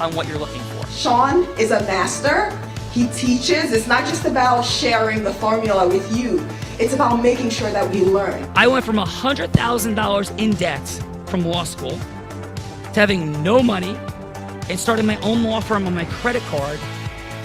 on what you're looking for. Sean is a master. He teaches. It's not just about sharing the formula with you. It's about making sure that we learn. I went from $100,000 in debt from law school to having no money and starting my own law firm on my credit card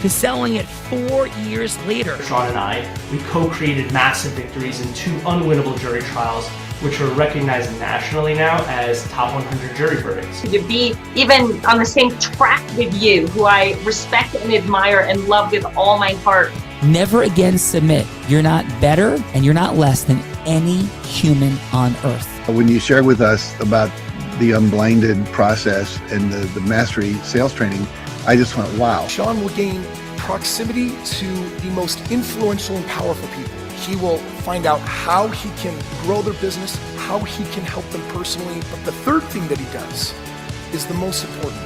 to selling it 4 years later. Sean and I, we co-created massive victories in 2 unwinnable jury trials, which are recognized nationally now as top 100 jury verdicts. To be even on the same track with you, who I respect and admire and love with all my heart. Never again submit. You're not better and you're not less than any human on earth. When you shared with us about the unblinded process and the mastery sales training, I just went, wow. Sean will gain proximity to the most influential and powerful people. He will find out how he can grow their business, how he can help them personally. But the third thing that he does is the most important.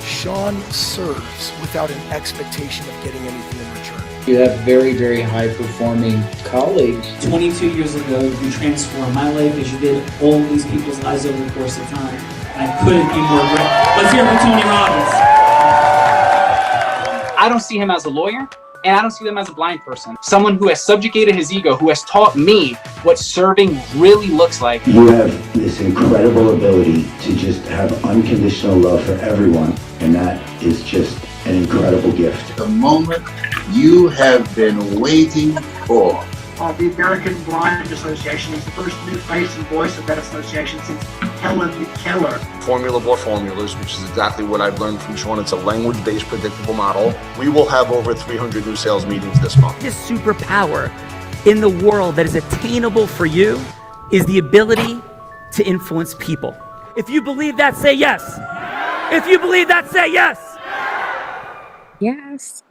Sean serves without an expectation of getting anything in return. You have very, very high-performing colleagues. 22 years ago, you transformed my life as you did all these people's lives over the course of time. And I couldn't be more grateful. Let's hear it for Tony Robbins. I don't see him as a lawyer, and I don't see them as a blind person. Someone who has subjugated his ego, who has taught me what serving really looks like. You have this incredible ability to just have unconditional love for everyone, and that is just an incredible gift. The moment you have been waiting for. The American Blind Association is the first new face and voice of that association since Helen Keller. Formula for formulas, which is exactly what I've learned from Sean. It's a language-based predictable model. We will have over 300 new sales meetings this month. This superpower in the world that is attainable for you is the ability to influence people. If you believe that, say yes. If you believe that, say yes. Yes.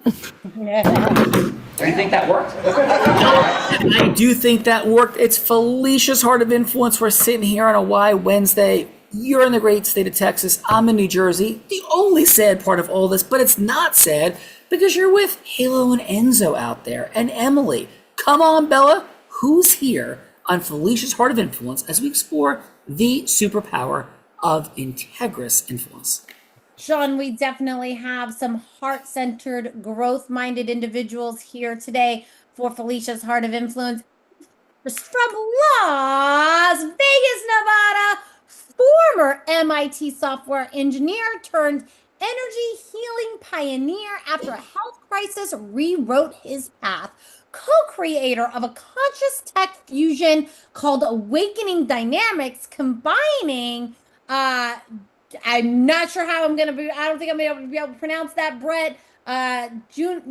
Do you think that worked? I do think that worked. It's Felicia's Heart of Influence. We're sitting here on a Why Wednesday. You're in the great state of Texas. I'm in New Jersey. The only sad part of all this, but it's not sad because you're with Halo and Enzo out there and Emily. Come on, Bella. Who's here on Felicia's Heart of Influence as we explore the superpower of integrous influence? Sean, we definitely have some heart-centered, growth-minded individuals here today for Felicia's Heart of Influence. From Las Vegas, Nevada, former MIT software engineer turned energy healing pioneer after a health crisis rewrote his path. Co-creator of a conscious tech fusion called Awakening Dynamics, combining I'm not sure how I'm going to be. I don't think I'm going to be able to pronounce that, Brett. June,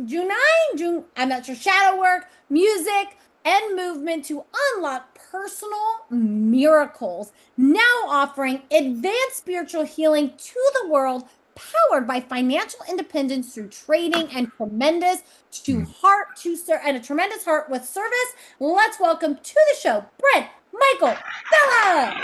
I'm not sure. Shadow work, music, and movement to unlock personal miracles. Now offering advanced spiritual healing to the world, powered by financial independence through trading and a tremendous heart with service. Let's welcome to the show, Brent, Michael, Bella.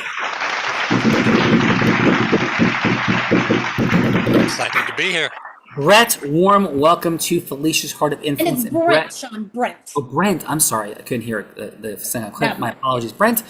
Excited to be here. Brett, warm welcome to Felicia's Heart of Influence. And it's Brent, Sean, Brent. Oh, Brent. I'm sorry. I couldn't hear the sound. My apologies. Brent,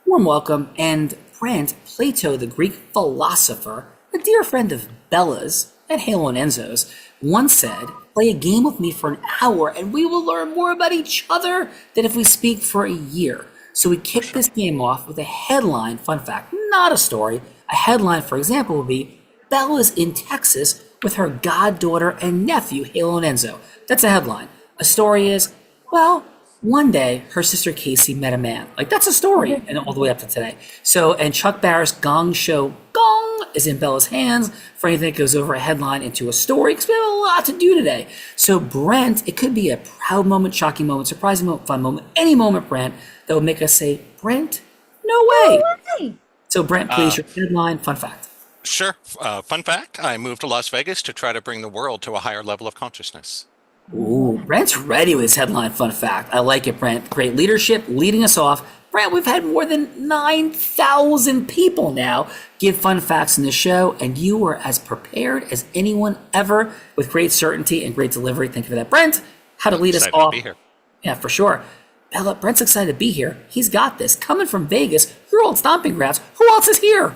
warm welcome. And Brent, Plato, the Greek philosopher, a dear friend of Bella's and Halo and Enzo's, once said, play a game with me for an hour and we will learn more about each other than if we speak for a year. So we kicked this game off with a headline, fun fact, not a story. A headline, for example, would be Bella's in Texas with her goddaughter and nephew, Halo and Enzo. That's a headline. A story is, well, one day her sister Casey met a man. Like, that's a story, and all the way up to today. So, and Chuck Barris' Gong Show Gong is in Bella's hands for anything that goes over a headline into a story, because we have a lot to do today. So Brent, it could be a proud moment, shocking moment, surprising moment, fun moment, any moment, Brent, that would make us say, Brent, no way. So Brent, please, your headline, fun fact. Sure. Fun fact, I moved to Las Vegas to try to bring the world to a higher level of consciousness. Ooh, Brent's ready with his headline, fun fact. I like it, Brent. Great leadership, leading us off. Brent, we've had more than 9,000 people now give fun facts in the show, and you were as prepared as anyone ever with great certainty and great delivery. Thank you for that. Brent, how to lead us off. To be here. Yeah, for sure. Bella, Brent's excited to be here. He's got this. Coming from Vegas, your old stomping grounds. Who else is here?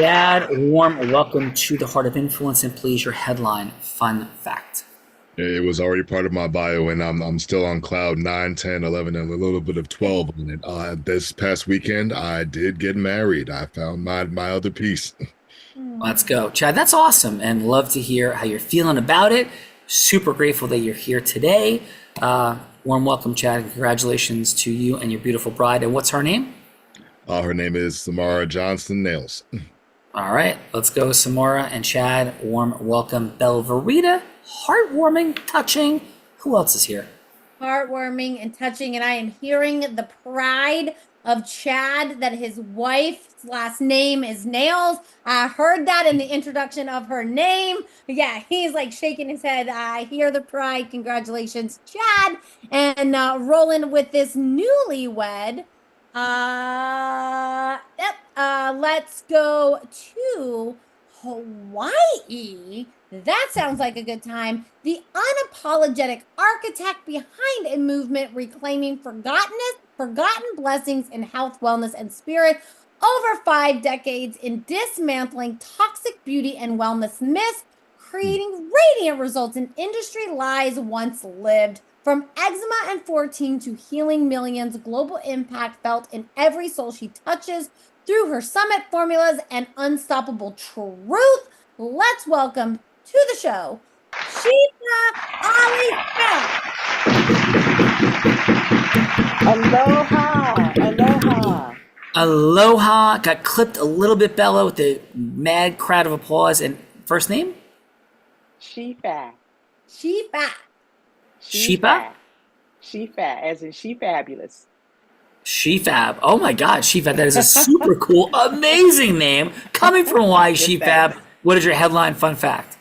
Chad, warm welcome to the Heart of Influence, and please your headline fun fact. It was already part of my bio, and I'm still on cloud 9, 10, 11, and a little bit of 12 on it. This past weekend, I did get married. I found my other piece. Let's go. Chad, that's awesome, and love to hear how you're feeling about it. Super grateful that you're here today. Warm welcome, Chad, and congratulations to you and your beautiful bride. And what's her name? Her name is Samara Johnston Nails. All right, let's go, Samara and Chad. Warm welcome, Belverita. Heartwarming, touching. Who else is here? Heartwarming and touching, and I am hearing the pride of Chad that his wife's last name is Nails. I heard that in the introduction of her name. Yeah, he's like shaking his head. I hear the pride. Congratulations, Chad. And rolling with this newlywed. Let's go to Hawaii. That sounds like a good time. The unapologetic architect behind a movement reclaiming forgotten blessings in health, wellness, and spirit. Over 5 decades in dismantling toxic beauty and wellness myths, creating radiant results in industry lies once lived. From eczema and 14 to healing millions, global impact felt in every soul she touches through her summit formulas and unstoppable truth. Let's welcome to the show, Shifa Ali Aloha, aloha. Aloha. Got clipped a little bit, Bella, with the mad crowd of applause. And first name? Shifa. Shifa. Shifa? Shifa, as in she fabulous. Shefab. Oh my God, Shefab. That is a super cool, amazing name. Coming from Hawaii, Shefab. What is your headline fun fact?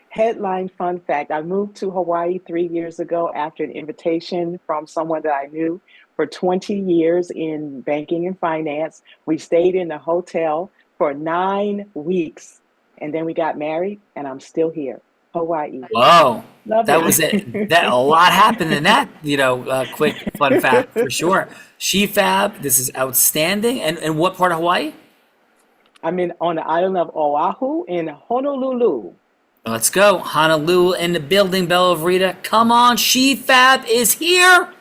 Headline fun fact. I moved to Hawaii 3 years ago after an invitation from someone that I knew for 20 years in banking and finance. We stayed in the hotel for 9 weeks and then we got married and I'm still here. Hawaii. Whoa. Love That it. was it. That a lot happened in that, quick fun fact for sure. Shefab, this is outstanding. And what part of Hawaii? I'm on the island of Oahu in Honolulu. Let's go. Honolulu in the building, Bella Verita. Come on, Shefab is here.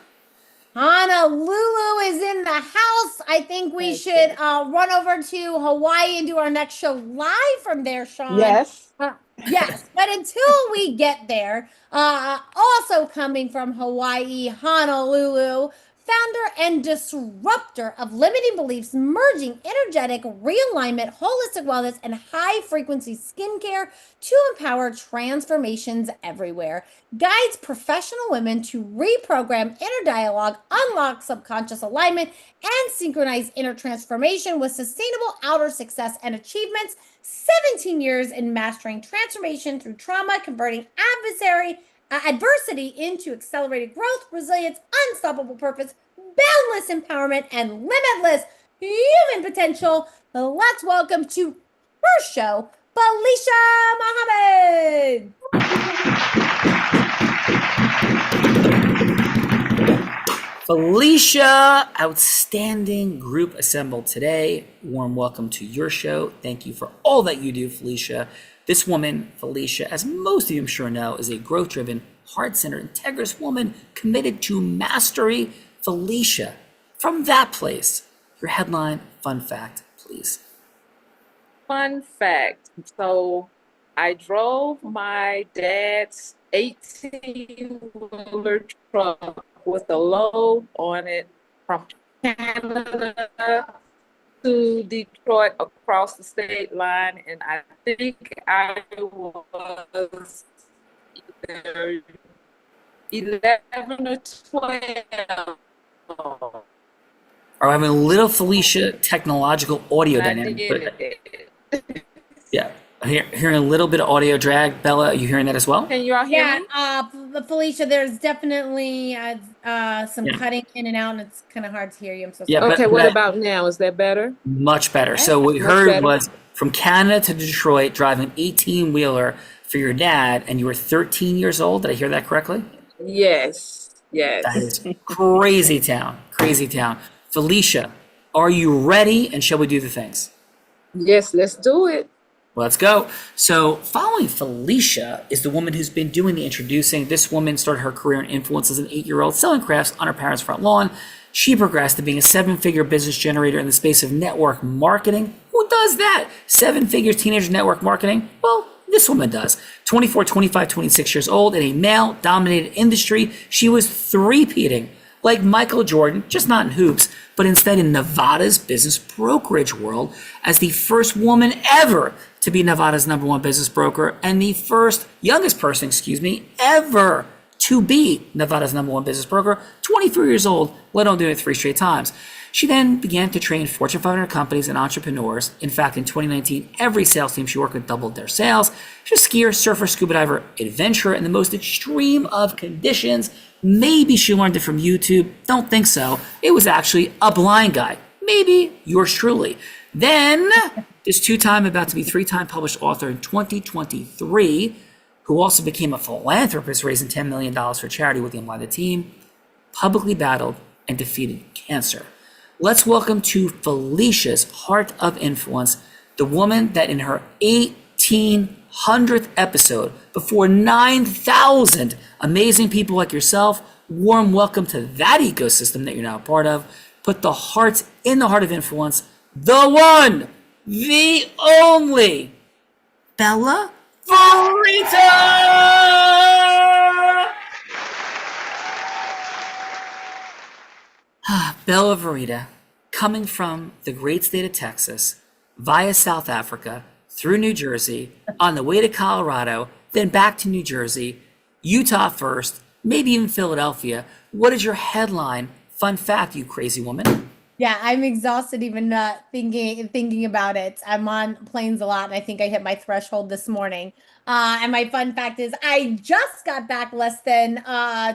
Honolulu is in the house. I think we should run over to Hawaii and do our next show live from there, Sean. Yes. Yes, but until we get there, also coming from Hawaii, Honolulu, founder and disruptor of Limiting Beliefs, merging energetic realignment, holistic wellness, and high-frequency skincare to empower transformations everywhere. Guides professional women to reprogram inner dialogue, unlock subconscious alignment, and synchronize inner transformation with sustainable outer success and achievements. 17 years in mastering transformation through trauma, converting adversity into accelerated growth, resilience, unstoppable purpose, boundless empowerment, and limitless human potential. Let's welcome to her show, Felicia Mohammed. Felicia, outstanding group assembled today. Warm welcome to your show. Thank you for all that you do, Felicia. This woman, Felicia, as most of you I'm sure know, is a growth-driven, heart-centered, integrous woman committed to mastery. Felicia, from that place, your headline fun fact, please. Fun fact. So I drove my dad's 18-wheeler truck with a load on it from Canada to Detroit across the state line, and I think I was either 11 or 12. Are having a little Felicia technological audio dynamic. Yeah, hearing a little bit of audio drag. Bella, are you hearing that as well? Can you all hear me? Felicia, there's definitely some cutting in and out, and it's kind of hard to hear you. I'm so sorry. Yeah, okay, what about now? Is that better? Much better. So what we Much heard better. was from Canada to Detroit, driving 18-wheeler for your dad, and you were 13 years old. Did I hear that correctly? Yes. That is crazy town. Crazy town. Felicia, are you ready? And shall we do the things? Yes, let's do it. Let's go. So, following Felicia is the woman who's been doing the introducing. This woman started her career in influence as an 8-year-old selling crafts on her parents' front lawn. She progressed to being a 7-figure business generator in the space of network marketing. Who does that? 7 figures teenager network marketing? Well, this woman does. 24, 25, 26 years old in a male-dominated industry. She was three-peating like Michael Jordan, just not in hoops, but instead in Nevada's business brokerage world as the first woman ever to be Nevada's #1 business broker and the first youngest person, ever to be Nevada's #1 business broker, 23 years old, let alone doing it 3 straight times. She then began to train Fortune 500 companies and entrepreneurs. In fact, in 2019, every sales team she worked with doubled their sales. She's a skier, surfer, scuba diver, adventurer in the most extreme of conditions. Maybe she learned it from YouTube. Don't think so. It was actually a blind guy. Maybe yours truly. Then, this 2-time, about to be 3-time published author in 2023, who also became a philanthropist, raising $10 million for charity with the Unblinded team, publicly battled and defeated cancer. Let's welcome to Felicia's Heart of Influence, the woman that in her 1800th episode, before 9,000 amazing people like yourself, warm welcome to that ecosystem that you're now a part of, put the hearts in the Heart of Influence, the one, the only, Bella Verita! Bella Verita, coming from the great state of Texas, via South Africa, through New Jersey, on the way to Colorado, then back to New Jersey, Utah first, maybe even Philadelphia. What is your headline fun fact, you crazy woman? Yeah, I'm exhausted even thinking about it. I'm on planes a lot, and I think I hit my threshold this morning. And my fun fact is I just got back less than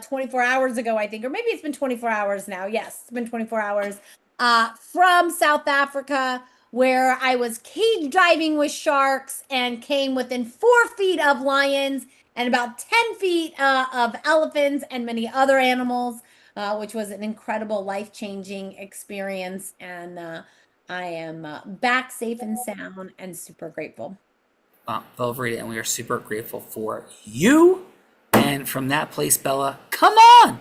24 hours ago, I think, or maybe it's been 24 hours now. Yes, it's been 24 hours from South Africa, where I was cage diving with sharks and came within 4 feet of lions and about 10 feet of elephants and many other animals. Which was an incredible life-changing experience. And I am back safe and sound and super grateful. Bella Verita, and we are super grateful for you. And from that place, Bella, come on!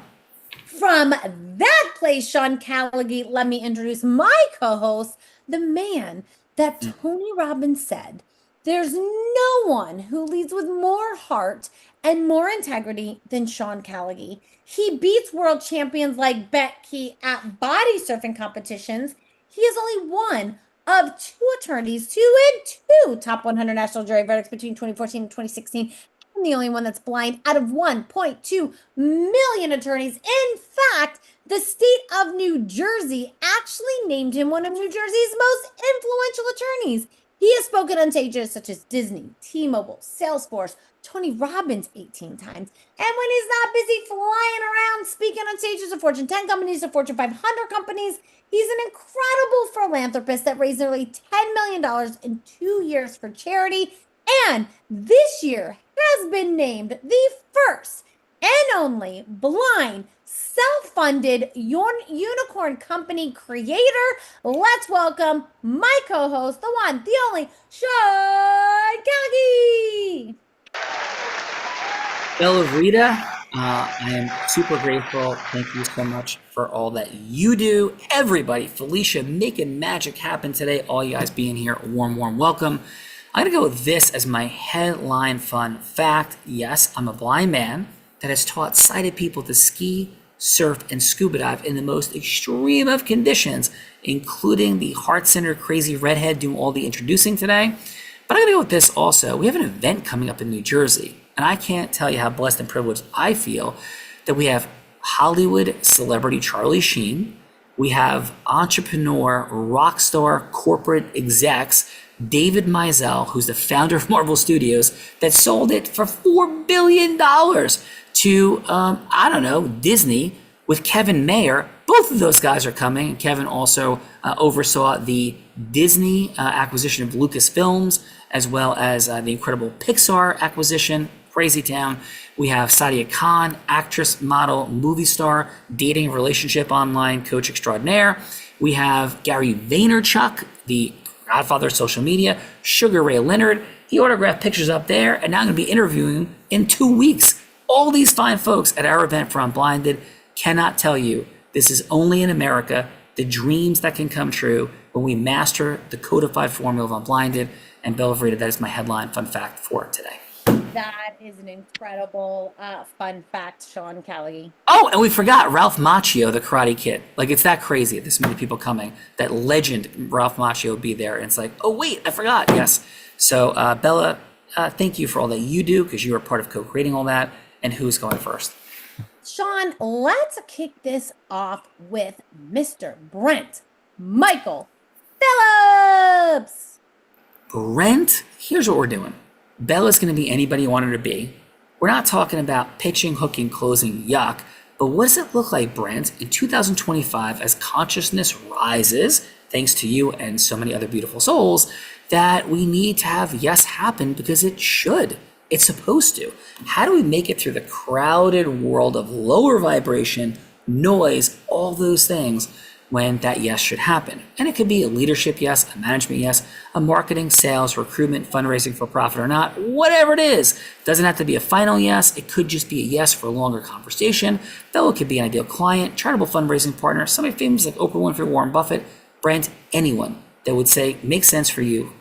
From that place, Sean Callagy, let me introduce my co-host, the man that Tony Robbins said, there's no one who leads with more heart and more integrity than Sean Callagy. He beats world champions like Becky at body surfing competitions. He is only one of 2 attorneys, 2 top 100 national jury verdicts between 2014 and 2016. I'm the only one that's blind out of 1.2 million attorneys. In fact, the state of New Jersey actually named him one of New Jersey's most influential attorneys. He has spoken on stages such as Disney, T-Mobile, Salesforce, Tony Robbins 18 times. And when he's not busy flying around speaking on stages of Fortune 10 companies, of Fortune 500 companies, he's an incredible philanthropist that raised nearly $10 million in 2 years for charity. And this year has been named the first and only blind self-funded unicorn company creator. Let's welcome my co-host, the one, the only, Sean Callagy. Bella Verita, I am super grateful. Thank you so much for all that you do. Everybody, Felicia, making magic happen today. All you guys being here, warm welcome. I'm going to go with this as my headline fun fact. Yes, I'm a blind man that has taught sighted people to ski, surf, and scuba dive in the most extreme of conditions, including the heart-centered crazy redhead doing all the introducing today. But I'm going to go with this also. We have an event coming up in New Jersey, and I can't tell you how blessed and privileged I feel that we have Hollywood celebrity Charlie Sheen. We have entrepreneur, rock star, corporate execs, David Mizell, who's the founder of Marvel Studios, that sold it for $4 billion to, Disney with Kevin Mayer. Both of those guys are coming. Kevin also oversaw the Disney acquisition of Lucasfilms, as well as the incredible Pixar acquisition, Crazy Town. We have Sadia Khan, actress, model, movie star, dating, relationship, online coach extraordinaire. We have Gary Vaynerchuk, the Godfather social media, Sugar Ray Leonard. He autographed pictures up there, and now I'm going to be interviewing in 2 weeks. All these fine folks at our event for Unblinded. Cannot tell you, this is only in America, the dreams that can come true when we master the codified formula of Unblinded. And Bella Verita, that is my headline fun fact for today. That is an incredible fun fact, Sean Kelly. Oh, and we forgot Ralph Macchio, the Karate Kid. Like, it's that crazy, this many people coming. That legend, Ralph Macchio, will be there. And it's like, oh, wait, I forgot. Yes. So, Bella, thank you for all that you do, because you are part of co-creating all that. And who's going first? Sean, let's kick this off with Mr. Brent Michael Phillips. Brent, here's what we're doing. Bella's going to be anybody you want her to be. We're not talking about pitching, hooking, closing, yuck. But what does it look like, Brent, in 2025 as consciousness rises, thanks to you and so many other beautiful souls, that we need to have yes happen because it should. It's supposed to. How do we make it through the crowded world of lower vibration, noise, all those things when that yes should happen? And it could be a leadership yes, a management yes, a marketing, sales, recruitment, fundraising for profit or not, whatever it is. It doesn't have to be a final yes. It could just be a yes for a longer conversation. Though it could be an ideal client, charitable fundraising partner, somebody famous like Oprah Winfrey, Warren Buffett, Brent, anyone that would say makes sense for you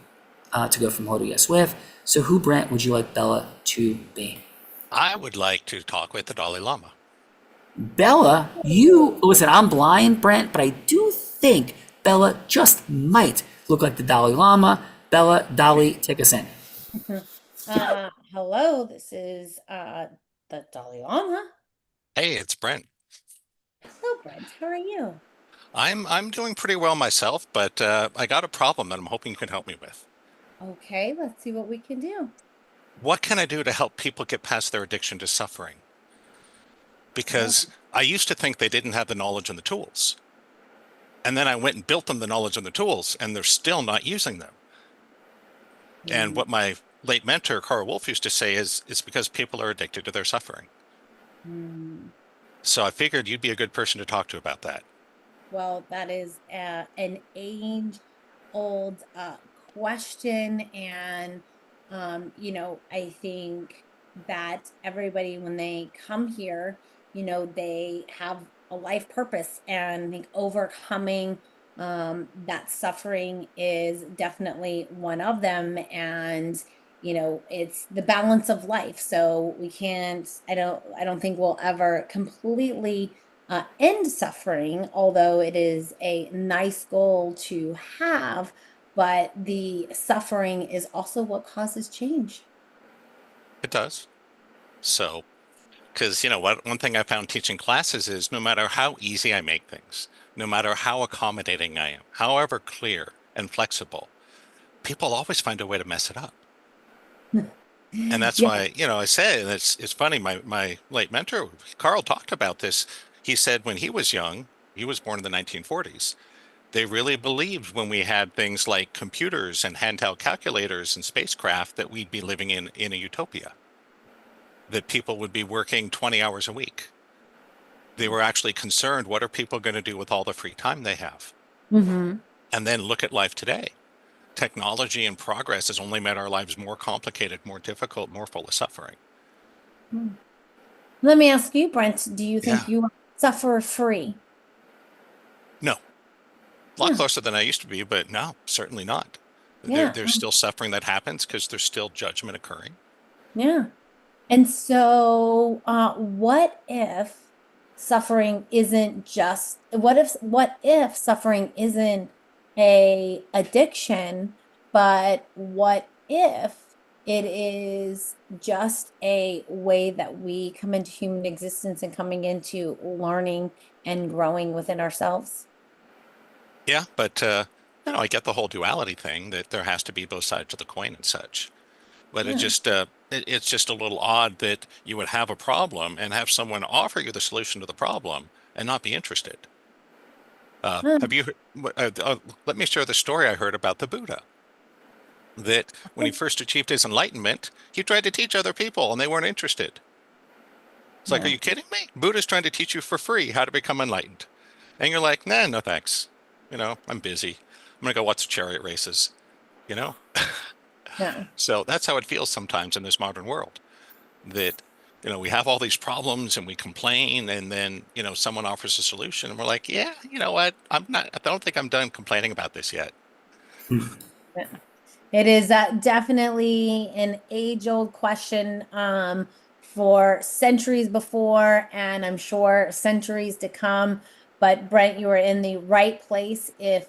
to go from hello to yes with. So who, Brent, would you like Bella to be? I would like to talk with the Dalai Lama. Bella, listen, I'm blind, Brent, but I do think Bella just might look like the Dalai Lama. Bella, Dolly, take us in. Hello, this is the Dalai Lama. Hey, it's Brent. Hello, Brent. How are you? I'm doing pretty well myself, but I got a problem that I'm hoping you can help me with. Okay, let's see what we can do. What can I do to help people get past their addiction to suffering? Because I used to think they didn't have the knowledge and the tools. And then I went and built them the knowledge and the tools, and they're still not using them. And what my late mentor, Carl Wolf, used to say is it's because people are addicted to their suffering. So I figured you'd be a good person to talk to about that. Well, that is an age-old question, and I think that everybody, when they come here, they have a life purpose, and I think overcoming that suffering is definitely one of them. And it's the balance of life. So we can't. I don't think we'll ever completely end suffering, although it is a nice goal to have. But the suffering is also what causes change. It does. So, because one thing I found teaching classes is no matter how easy I make things, no matter how accommodating I am, however clear and flexible, people always find a way to mess it up. And that's why, I say, and it's funny, my late mentor, Carl, talked about this. He said when he was young, he was born in the 1940s. They really believed when we had things like computers and handheld calculators and spacecraft that we'd be living in a utopia, that people would be working 20 hours a week. They were actually concerned, what are people going to do with all the free time they have? Mm-hmm. And then look at life today. Technology and progress has only made our lives more complicated, more difficult, more full of suffering. Let me ask you, Brent, do you think you are suffer-free? No. A lot closer than I used to be, but no, certainly not. There's still suffering that happens because there's still judgment occurring. Yeah. And so what if suffering isn't just, what if suffering isn't a addiction, but what if it is just a way that we come into human existence and coming into learning and growing within ourselves? Yeah, but I get the whole duality thing, that there has to be both sides of the coin and such. But it's just a little odd that you would have a problem and have someone offer you the solution to the problem and not be interested. Have you? Let me share the story I heard about the Buddha. That when he first achieved his enlightenment, he tried to teach other people and they weren't interested. It's like, are you kidding me? Buddha's trying to teach you for free how to become enlightened. And you're like, nah, no thanks. I'm busy. I'm going to go watch the chariot races. you know? Yeah. So that's how it feels sometimes in this modern world, that, we have all these problems and we complain, and then, someone offers a solution and we're like, yeah, you know what? I don't think I'm done complaining about this yet. It is definitely an age-old question for centuries before, and I'm sure centuries to come. But Brent, you are in the right place if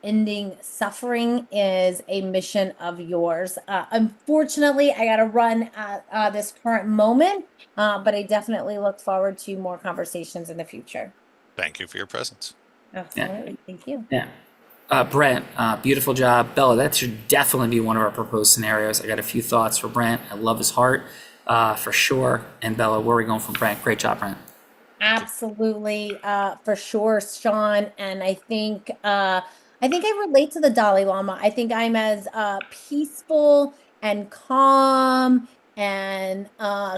ending suffering is a mission of yours. Unfortunately, I got to run at this current moment, but I definitely look forward to more conversations in the future. Thank you for your presence. Absolutely. Thank you. Yeah. Brent, beautiful job. Bella, that should definitely be one of our proposed scenarios. I got a few thoughts for Brent. I love his heart, for sure. And Bella, where are we going from Brent? Great job, Brent. Absolutely, for sure, Sean. And I think I relate to the Dalai Lama. I think I'm as peaceful and calm and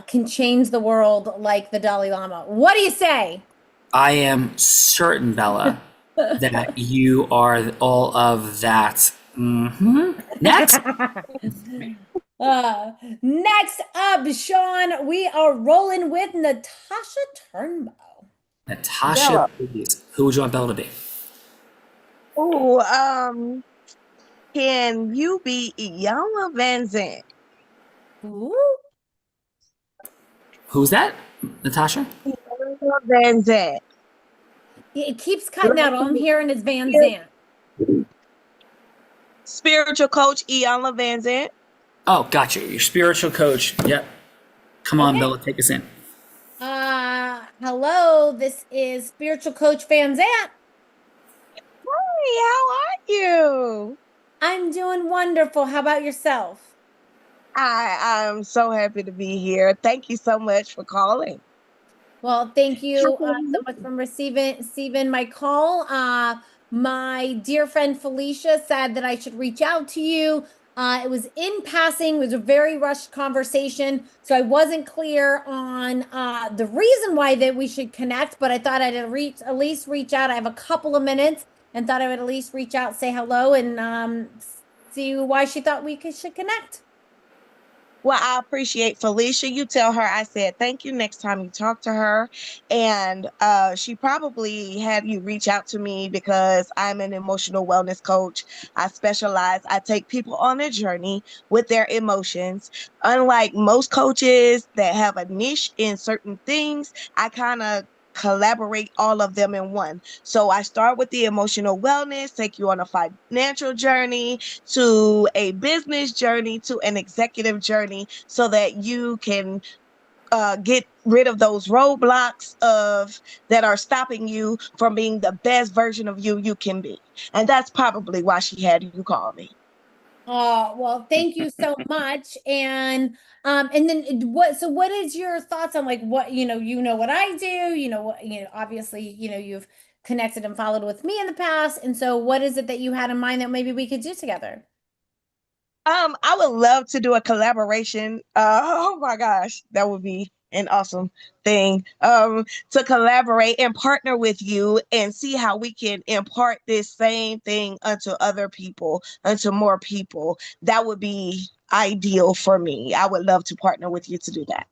can change the world like the Dalai Lama. What do you say? I am certain, Bella, that you are all of that. Next. Next up, Sean, we are rolling with Natasha Turnbow. Natasha, please. Who would you want Bella to be? Oh, can you be Iyanla Vanzant? Ooh. Who's that? Natasha? Iyanla Vanzant. It keeps cutting out. All I'm hearing is Van Zant. Spiritual coach Iyanla Vanzant. Oh, gotcha. Your spiritual coach. Yep. Come on, Bella, take us in. Hello, this is spiritual coach Van Zant. Hey, how are you? I'm doing wonderful. How about yourself? I'm so happy to be here. Thank you so much for calling. Well, thank you so much for receiving my call. My dear friend Felicia said that I should reach out to you. It was in passing. It was a very rushed conversation, so I wasn't clear on the reason why that we should connect. But I thought I'd at least reach out. I have a couple of minutes, and thought I would at least reach out, say hello, and see why she thought we should connect. Well, I appreciate Felicia. You tell her I said thank you next time you talk to her. And she probably had you reach out to me because I'm an emotional wellness coach. I take people on a journey with their emotions. Unlike most coaches that have a niche in certain things, I kind of collaborate all of them in one. So I start with the emotional wellness, take you on a financial journey, to a business journey, to an executive journey, so that you can get rid of those roadblocks that are stopping you from being the best version of you can be. And that's probably why she had you call me. Well, thank you so much. And then what is your thoughts on like what, what I do, obviously, you've connected and followed with me in the past. And so what is it that you had in mind that maybe we could do together? I would love to do a collaboration. Oh my gosh, that would be an awesome thing. To collaborate and partner with you and see how we can impart this same thing unto other people, unto more people. That would be ideal for me. I would love to partner with you to do that.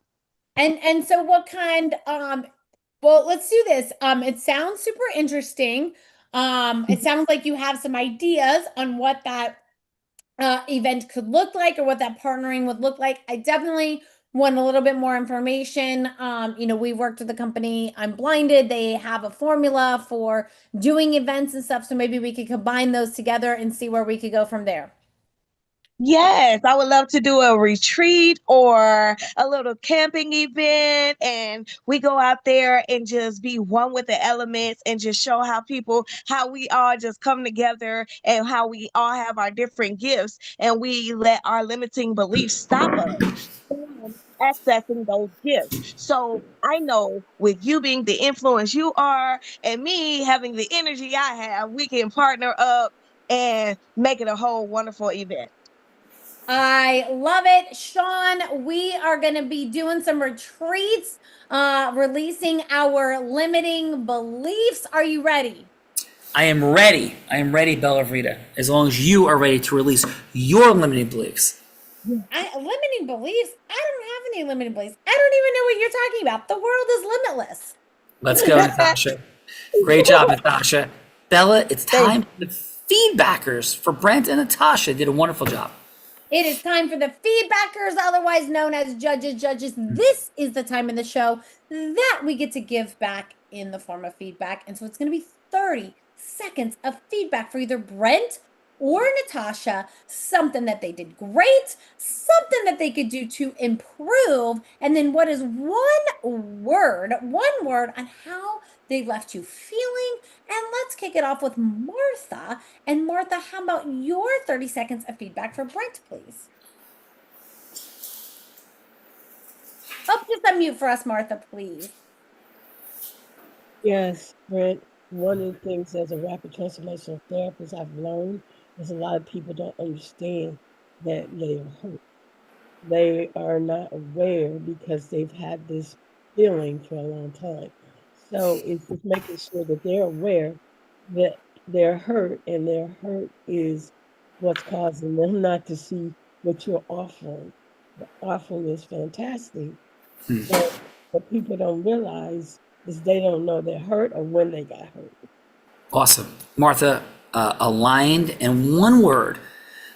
And so what kind, well, let's do this. It sounds super interesting. It sounds like you have some ideas on what that event could look like or what that partnering would look like. I definitely want a little bit more information. We worked with the company I'm Blinded. They have a formula for doing events and stuff. So maybe we could combine those together and see where we could go from there. Yes, I would love to do a retreat or a little camping event, and we go out there and just be one with the elements and just show how we all just come together and how we all have our different gifts, and we let our limiting beliefs stop us from accessing those gifts. So I know with you being the influence you are and me having the energy I have, we can partner up and make it a whole wonderful event. I love it. Sean, we are going to be doing some retreats, releasing our limiting beliefs. Are you ready? I am ready. I am ready, Bella Rita, as long as you are ready to release your limiting beliefs. Limiting beliefs? I don't have any limiting beliefs. I don't even know what you're talking about. The world is limitless. Let's go, Natasha. Great job, Natasha. Bella, it's time for the feedbackers for Brent and Natasha. Did a wonderful job. It is time for the feedbackers, otherwise known as judges. Judges, this is the time in the show that we get to give back in the form of feedback. And so it's going to be 30 seconds of feedback for either Brent or Natasha, something that they did great, something that they could do to improve, and then what is one word on how they left you feeling. And let's kick it off with Martha. And Martha, how about your 30 seconds of feedback for Brent, please? Oh, just unmute for us, Martha, please. Yes, Brent. One of the things as a rapid transformational therapist I've learned is a lot of people don't understand that they are hurt. They are not aware because they've had this feeling for a long time. So it's just making sure that they're aware that they're hurt, and their hurt is what's causing them not to see what you're offering. The offering is fantastic. But what people don't realize is they don't know they're hurt or when they got hurt. Awesome. Martha, aligned, and one word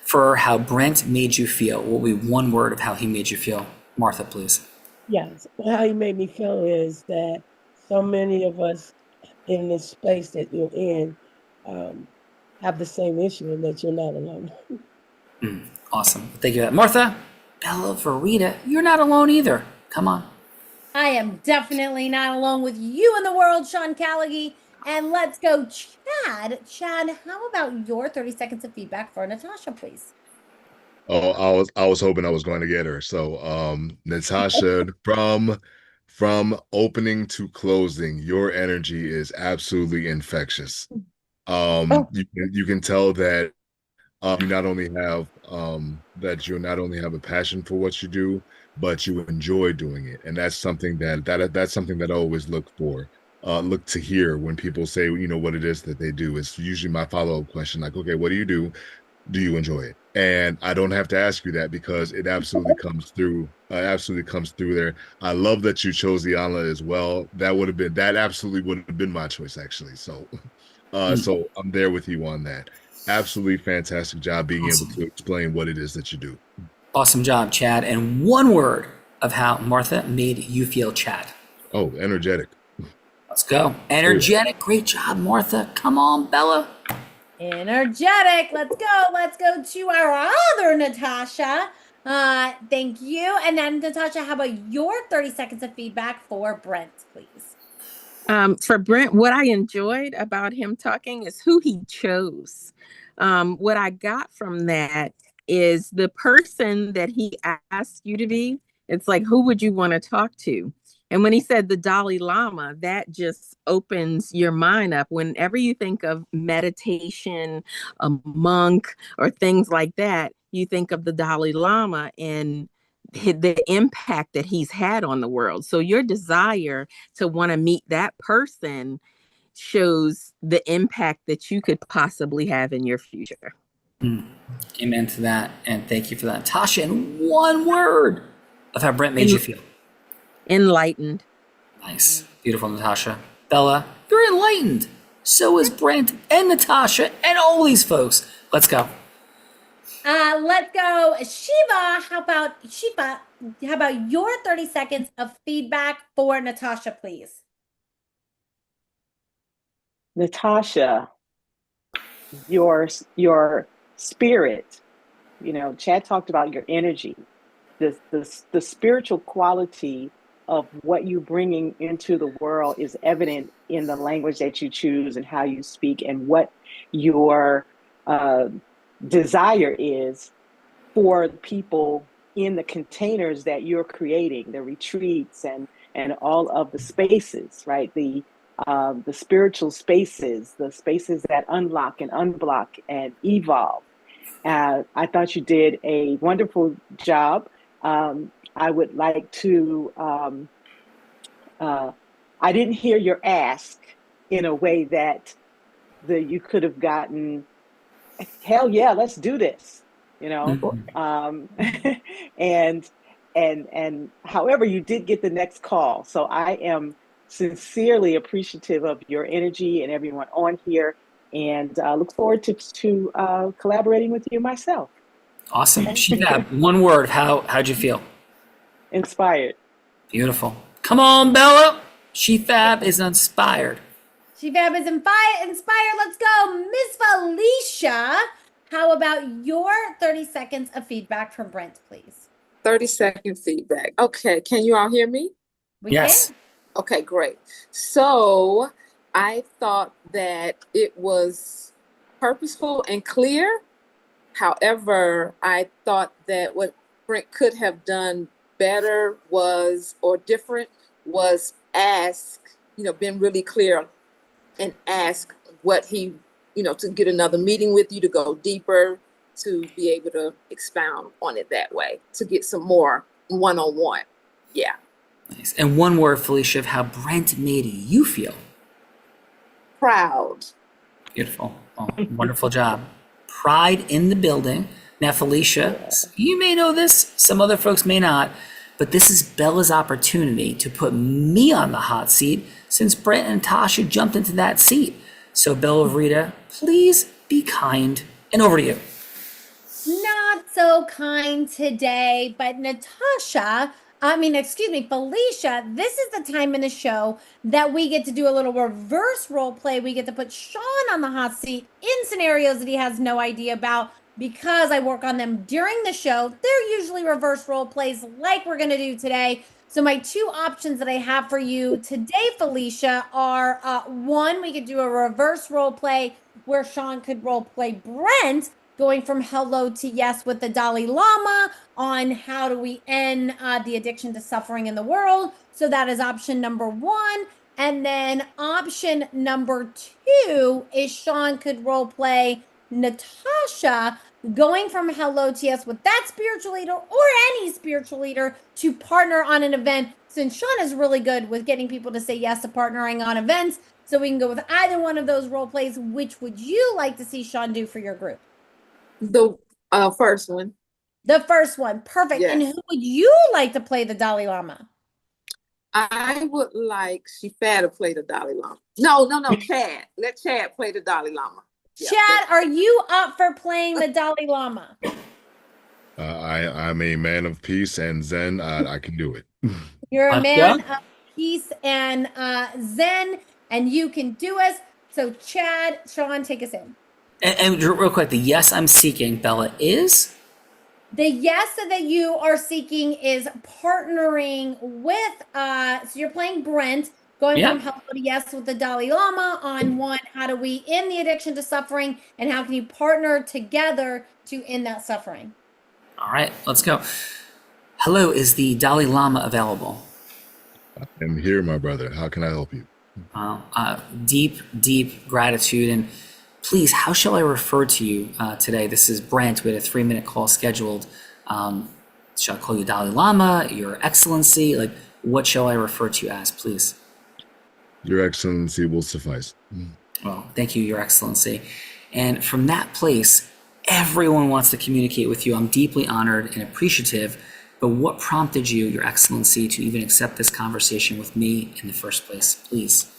for how Brent made you feel. What will be one word of how he made you feel? Martha, please. Yes. How he made me feel is that so many of us in this space that you're in have the same issue, and that you're not alone. Awesome. Thank you. Martha, Bella Verita, you're not alone either. Come on. I am definitely not alone with you in the world, Sean Callaghy. And let's go, Chad. Chad, how about your 30 seconds of feedback for Natasha, please? Oh, I was hoping I was going to get her. So, Natasha, from opening to closing, your energy is absolutely infectious. You can tell that you not only have a passion for what you do, but you enjoy doing it, and that's something that's something that I always look to hear when people say, what it is that they do. It's usually my follow-up question, like, okay, what do you do? Do you enjoy it? And I don't have to ask you that because it absolutely comes through. There. I love that you chose the omelet as well. That absolutely would have been my choice, actually. So, so I'm there with you on that. Absolutely fantastic job being able to explain what it is that you do. Awesome job, Chad. And one word of how Martha made you feel, Chad. Oh, energetic. Let's go. Energetic. Great job, Martha. Come on, Bella. Energetic. Let's go. Let's go to our other Natasha. Thank you. And then, Natasha, how about your 30 seconds of feedback for Brent, please? For Brent, what I enjoyed about him talking is who he chose. What I got from that is the person that he asked you to be. It's like, who would you want to talk to? And when he said the Dalai Lama, that just opens your mind up. Whenever you think of meditation, a monk, or things like that, you think of the Dalai Lama and the impact that he's had on the world. So your desire to want to meet that person shows the impact that you could possibly have in your future. Amen to that. And thank you for that. Tasha, in one word of how Brent made you feel. Enlightened. Nice. Beautiful, Natasha. Bella, you're enlightened. So is Brent and Natasha and all these folks. Let's go. Let's go. Shiva, how about your 30 seconds of feedback for Natasha, please? Natasha, your spirit, Chad talked about your energy, the spiritual quality of what you're bringing into the world is evident in the language that you choose and how you speak and what your desire is for people in the containers that you're creating, the retreats and all of the spaces, right? The spiritual spaces, the spaces that unlock and unblock and evolve. I thought you did a wonderful job. I would like to, I didn't hear your ask in a way that you could have gotten, hell yeah, let's do this, and however, you did get the next call. So I am sincerely appreciative of your energy and everyone on here, and look forward to collaborating with you myself. Awesome. Shifab, one word. How'd you feel? Inspired. Beautiful. Come on, Bella. Shifab is inspired. Shifab is inspired. Let's go. Miss Felicia, how about your 30 seconds of feedback from Brent, please? 30-second feedback. Okay, can you all hear me? Yes. Can? Okay, great. So I thought that it was purposeful and clear. However, I thought that what Brent could have done better or different was ask, been really clear and ask what he, to get another meeting with you, to go deeper, to be able to expound on it that way, to get some more one-on-one. Yeah. Nice. And one word, Felicia, of how Brent made you feel. Proud. Beautiful. Oh, wonderful job. Pride in the building. Now, Felicia, you may know this, some other folks may not, but this is Bella's opportunity to put me on the hot seat since Brent and Tasha jumped into that seat. So, Bella Rita, please be kind. And over to you. Not so kind today, but Felicia, this is the time in the show that we get to do a little reverse role play. We get to put Sean on the hot seat in scenarios that he has no idea about because I work on them during the show. They're usually reverse role plays like we're going to do today. So my two options that I have for you today, Felicia, are one, we could do a reverse role play where Sean could role play Brent going from hello to yes with the Dalai Lama on how do we end the addiction to suffering in the world. So that is option number one. And then option number two is Sean could role play Natasha going from hello to yes with that spiritual leader or any spiritual leader to partner on an event. Since Sean is really good with getting people to say yes to partnering on events, so we can go with either one of those role plays. Which would you like to see Sean do for your group? The first one. The first one. Perfect. Yes. And who would you like to play the Dalai Lama? I would like Shifab to play the Dalai Lama. No, Chad. Let Chad play the Dalai Lama. Yeah, Chad, are you up for playing the Dalai Lama? I'm a man of peace and Zen. I can do it. You're a man of peace and Zen, and you can do it. So Chad, Sean, take us in. And real quick, the yes I'm seeking, Bella, is? The yes that you are seeking is partnering with, so you're playing Brent, going from hello to yes with the Dalai Lama on one, how do we end the addiction to suffering, and how can you partner together to end that suffering? All right, let's go. Hello, is the Dalai Lama available? I'm here, my brother. How can I help you? Deep gratitude. And please, how shall I refer to you today? This is Brent. We had a 3-minute call scheduled. Shall I call you Dalai Lama, Your Excellency? Like, what shall I refer to you as, please? Your Excellency will suffice. Well, thank you, Your Excellency. And from that place, everyone wants to communicate with you. I'm deeply honored and appreciative. But what prompted you, Your Excellency, to even accept this conversation with me in the first place, please?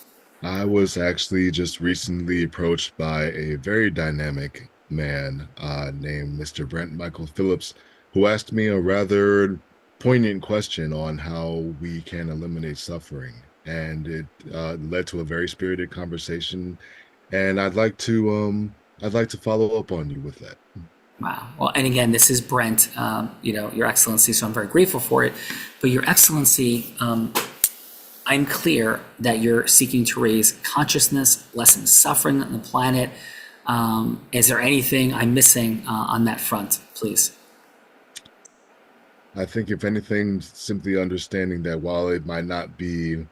I was actually just recently approached by a very dynamic man named Mr. Brent Michael Phillips, who asked me a rather poignant question on how we can eliminate suffering. And it led to a very spirited conversation. And I'd like to follow up on you with that. Wow. Well, and again, this is Brent, Your Excellency, so I'm very grateful for it. But Your Excellency, I'm clear that you're seeking to raise consciousness, lessen suffering on the planet. Is there anything I'm missing on that front, please? I think, if anything, simply understanding that while it might not be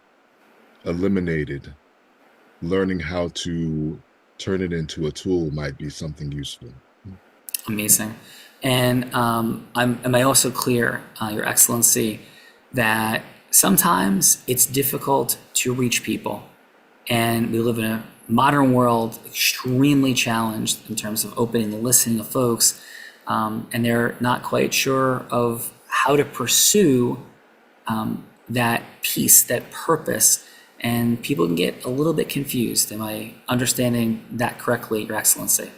eliminated, learning how to turn it into a tool might be something useful. Amazing. And am I also clear, Your Excellency, that sometimes it's difficult to reach people, and we live in a modern world extremely challenged in terms of opening and listening to folks, and they're not quite sure of how to pursue that peace, that purpose, and people can get a little bit confused. Am I understanding that correctly, Your Excellency?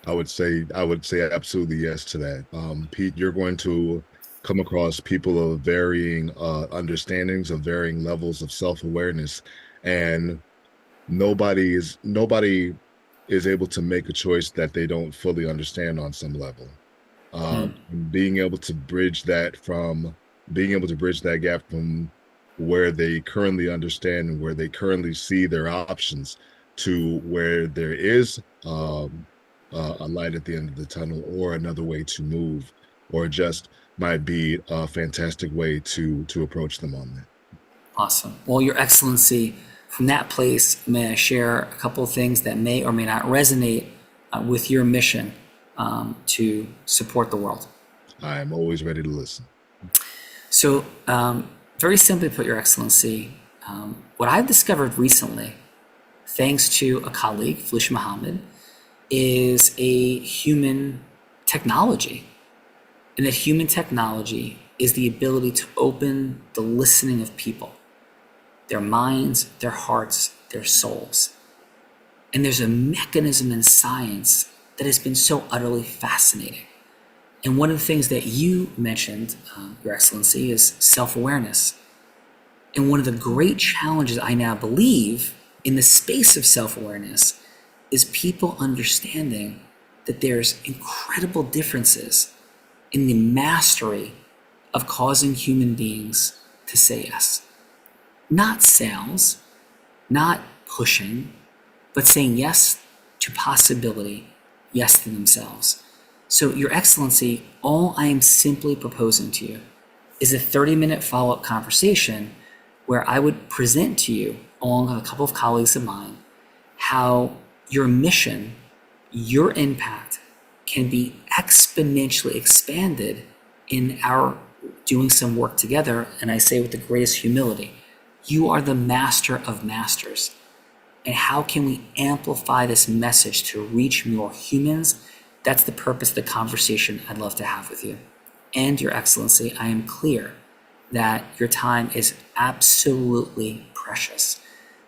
I would say absolutely yes to that. Pete, you're going to come across people of varying understandings, of varying levels of self-awareness, and nobody is able to make a choice that they don't fully understand on some level. Being able to bridge that gap from where they currently understand and where they currently see their options to where there is a light at the end of the tunnel, or another way to move, or just might be a fantastic way to approach them on that. Awesome. Well, Your Excellency, from that place, may I share a couple of things that may or may not resonate with your mission to support the world? I am always ready to listen. So, very simply put, Your Excellency, what I've discovered recently, thanks to a colleague, Felicia Muhammad, is a human technology. And that human technology is the ability to open the listening of people, their minds, their hearts, their souls. And there's a mechanism in science that has been so utterly fascinating. And one of the things that you mentioned, Your Excellency, is self-awareness. And one of the great challenges I now believe in the space of self-awareness is people understanding that there's incredible differences in the mastery of causing human beings to say yes. Not sales, not pushing, but saying yes to possibility, yes to themselves. So, Your Excellency, all I am simply proposing to you is a 30-minute follow-up conversation where I would present to you, along with a couple of colleagues of mine, how your mission, your impact can be exponentially expanded in our doing some work together. And I say with the greatest humility, you are the master of masters. And how can we amplify this message to reach more humans? That's the purpose of the conversation I'd love to have with you. And Your Excellency, I am clear that your time is absolutely precious.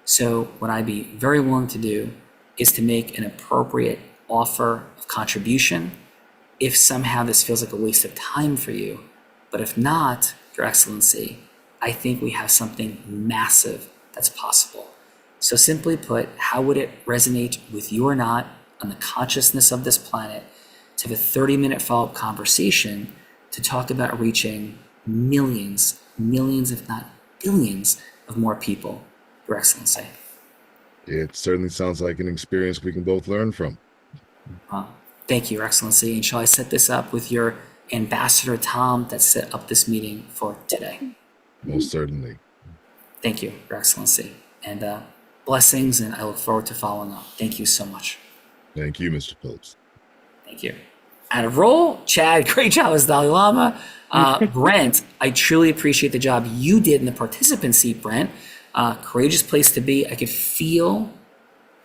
So what I'd be very willing to do is to make an appropriate offer of contribution if somehow this feels like a waste of time for you. But if not, Your Excellency, I think we have something massive that's possible. So simply put, how would it resonate with you or not on the consciousness of this planet to have a 30-minute follow-up conversation to talk about reaching millions, if not billions of more people, Your Excellency? It certainly sounds like an experience we can both learn from. Thank you, Your Excellency. And shall I set this up with your ambassador, Tom, that set up this meeting for today? Most certainly. Thank you, Your Excellency. And blessings, and I look forward to following up. Thank you so much. Thank you, Mr. Phillips. Thank you. Out of roll, Chad, great job as Dalai Lama. Brent, I truly appreciate the job you did in the participant seat, Brent. Courageous place to be. I could feel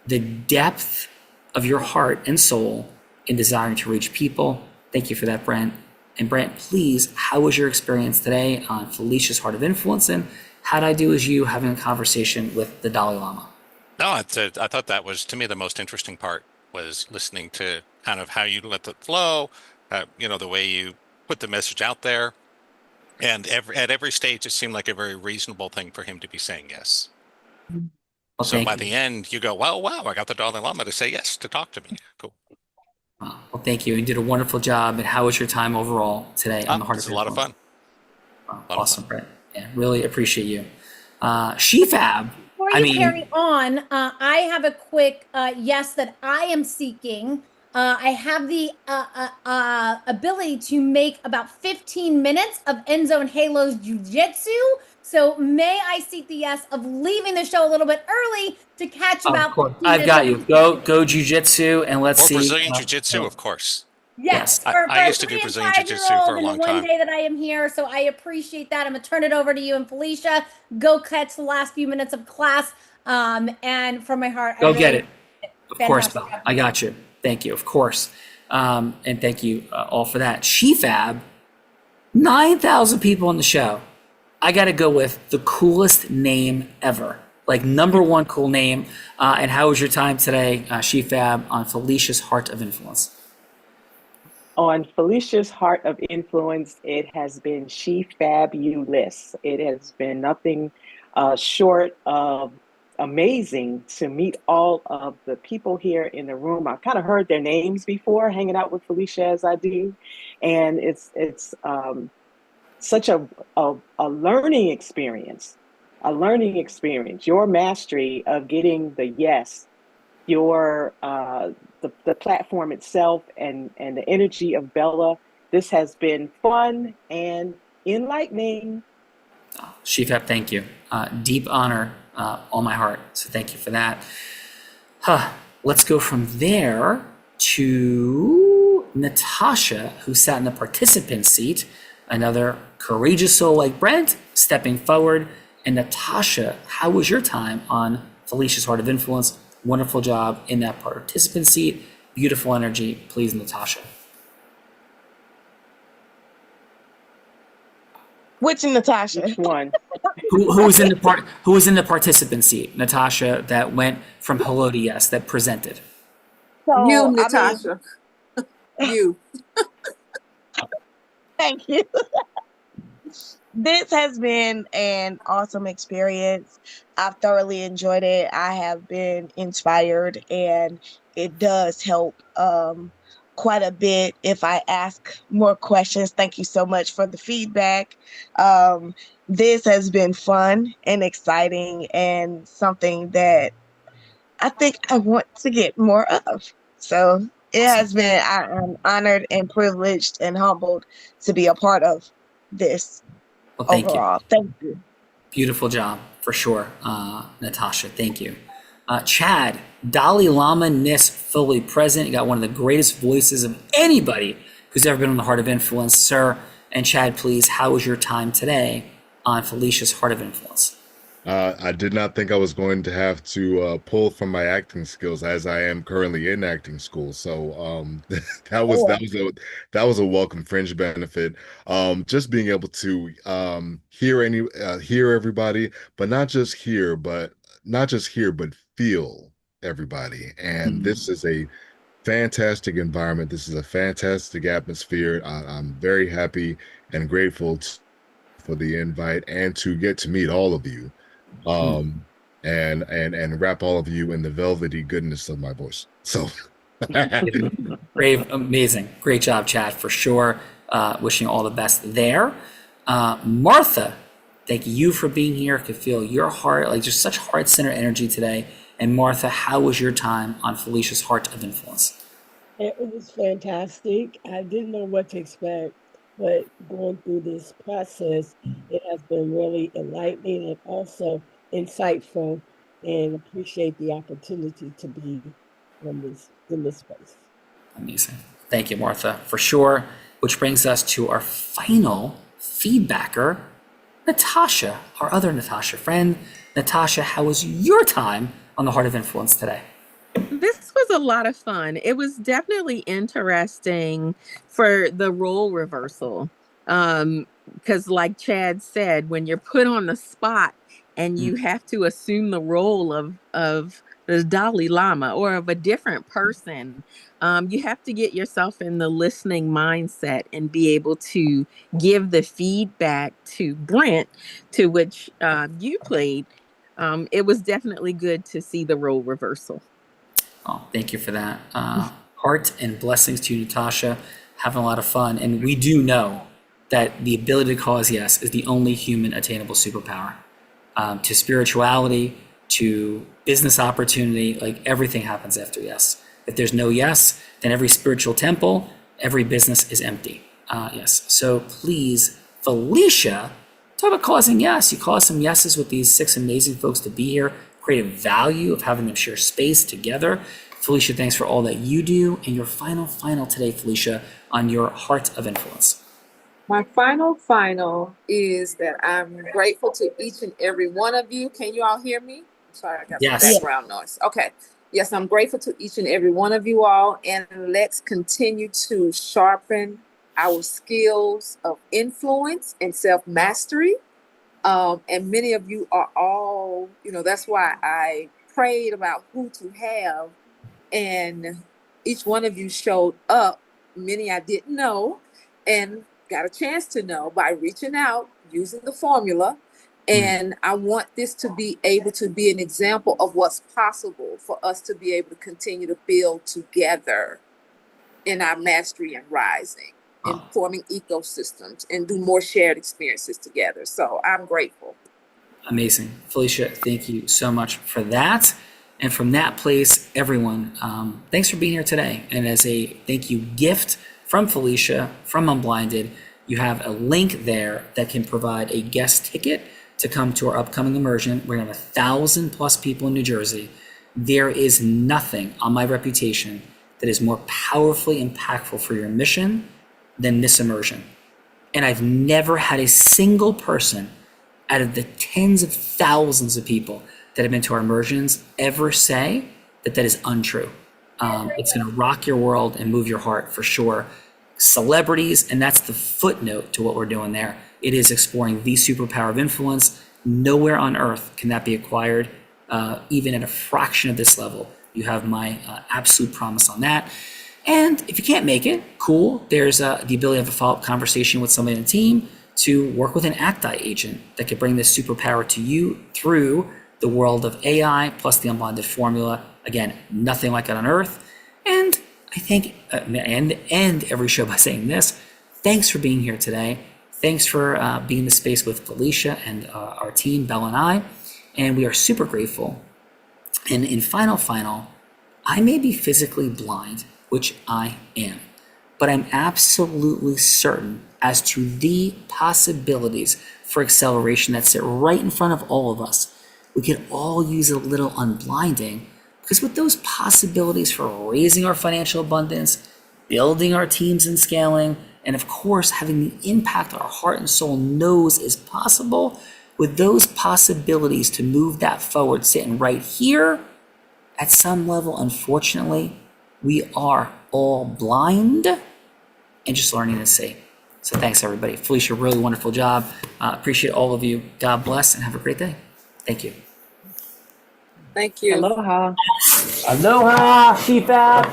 the depth of your heart and soul in desiring to reach people. Thank you for that, Brent. And Brent, please, how was your experience today on Felicia's Heart of Influence? And how did I do as you having a conversation with the Dalai Lama? No, I thought that was, to me, the most interesting part was listening to kind of how you let it flow, the way you put the message out there. And at every stage, it seemed like a very reasonable thing for him to be saying yes. Well, so by the end, you go, wow, I got the Dalai Lama to say yes, to talk to me. Cool. Well, thank you. You did a wonderful job. And how was your time overall today on the Heart of Influence? It was a lot of fun. Awesome, Brent. Yeah, really appreciate you. Shefab. Before you carry on, I have a quick yes that I am seeking. I have the ability to make about 15 minutes of Enzo and Halo's jiu-jitsu. So may I seek the yes of leaving the show a little bit early to catch about 15 minutes. I've got you. Go jiu-jitsu, and let's see. Brazilian jiu-jitsu, of course. Yes, I used to do Brazilian Jiu-Jitsu for a long time. One day that I am here, so I appreciate that. I'm going to turn it over to you and Felicia. Go catch the last few minutes of class. And from my heart, Go I get really it. Of course, fantastic Belle. I got you. Thank you. Of course. And thank you all for that. SheFab, 9,000 people on the show. I got to go with the coolest name ever. Like #1 cool name. And how was your time today, SheFab, on Felicia's Heart of Influence? On Felicia's Heart of Influence, it has been SheFabulous. It has been nothing short of amazing to meet all of the people here in the room. I've kind of heard their names before, hanging out with Felicia as I do, and it's such a learning experience. A learning experience. Your mastery of getting the yes, your the platform itself, and the energy of Bella. This has been fun and enlightening. SheFab, thank you. Deep honor, all my heart. So thank you for that. Let's go from there to Natasha, who sat in the participant seat. Another courageous soul like Brent, stepping forward. And Natasha, how was your time on Felicia's Heart of Influence? Wonderful job in that participant seat. Beautiful energy. Please, Natasha. Which Natasha? Which one? Who was in the participant seat? Natasha, that went from hello to yes, that presented. So, You, Natasha. You. Thank you. This has been an awesome experience. I've thoroughly enjoyed it. I have been inspired, and it does help quite a bit if I ask more questions. Thank you so much for the feedback. This has been fun and exciting, and something that I think I want to get more of. So it has been, I am honored and privileged and humbled to be a part of this. Well, thank overall. you. Thank you. Beautiful job, for sure, Natasha. Thank you. Chad, Dalai Lama-ness fully present. You got one of the greatest voices of anybody who's ever been on the Heart of Influence, sir. And Chad, please, how was your time today on Felicia's Heart of Influence? I did not think I was going to have to pull from my acting skills, as I am currently in acting school. So that was a welcome fringe benefit. Just being able to hear everybody, but not just hear, but feel everybody. And this is a fantastic environment. This is a fantastic atmosphere. I'm very happy and grateful for the invite and to get to meet all of you. And wrap all of you in the velvety goodness of my voice. So Brave, amazing. Great job, Chad, for sure. Wishing all the best there. Martha, thank you for being here. I could feel your heart, like just such heart-centered energy today. And Martha, how was your time on Felicia's Heart of Influence? It was fantastic. I didn't know what to expect, but going through this process, it has been really enlightening and also insightful, and appreciate the opportunity to be in this space. Amazing. Thank you, Martha, for sure. Which brings us to our final feedbacker, Natasha, our other Natasha friend. Natasha, how was your time on the Heart of Influence today? This was a lot of fun. It was definitely interesting for the role reversal. Because like Chad said, when you're put on the spot and you have to assume the role of the Dalai Lama or of a different person, you have to get yourself in the listening mindset and be able to give the feedback to Brent, to which you played. It was definitely good to see the role reversal. Oh, thank you for that. Heart and blessings to you, Natasha. Having a lot of fun. And we do know that the ability to cause yes is the only human attainable superpower. To spirituality, to business opportunity, like everything happens after yes. If there's no yes, then every spiritual temple, every business is empty. Yes. So please, Felicia, talk about causing yes. You caused some yeses with these 6 amazing folks to be here. Creative value of having them share space together. Felicia, thanks for all that you do. And your final today, Felicia, on your Heart of Influence. My final is that I'm grateful to each and every one of you. Can you all hear me? Sorry, I got Yes. some background noise. Okay. Yes, I'm grateful to each and every one of you all, and let's continue to sharpen our skills of influence and self-mastery. And many of you are all, that's why I prayed about who to have, and each one of you showed up. Many I didn't know and got a chance to know by reaching out using the formula. And I want this to be able to be an example of what's possible for us to be able to continue to build together in our mastery and rising and forming ecosystems and do more shared experiences together. So I'm grateful. Amazing. Felicia, thank you so much for that. And from that place, everyone, thanks for being here today. And as a thank you gift from Felicia, from Unblinded, you have a link there that can provide a guest ticket to come to our upcoming immersion. We're gonna have 1,000+ people in New Jersey. There is nothing on my reputation that is more powerfully impactful for your mission than this immersion. And I've never had a single person out of the tens of thousands of people that have been to our immersions ever say that that is untrue. It's gonna rock your world and move your heart for sure. Celebrities, and that's the footnote to what we're doing there. It is exploring the superpower of influence. Nowhere on earth can that be acquired, even at a fraction of this level. You have my absolute promise on that. And if you can't make it, cool. There's the ability to have a follow-up conversation with somebody in the team to work with an ACTI agent that could bring this superpower to you through the world of AI plus the Unblinded formula. Again, nothing like it on earth. And I think, end every show by saying this, thanks for being here today. Thanks for being in the space with Felicia and our team, Bella and I. And we are super grateful. And in final, I may be physically blind, which I am, but I'm absolutely certain as to the possibilities for acceleration that sit right in front of all of us. We could all use a little unblinding, because with those possibilities for raising our financial abundance, building our teams and scaling, and of course, having the impact our heart and soul knows is possible, with those possibilities to move that forward sitting right here, at some level, unfortunately, we are all blind and just learning to see. So thanks, everybody. Felicia, really wonderful job. Appreciate all of you. God bless and have a great day. Thank you. Thank you. Aloha. Aloha, Shifab.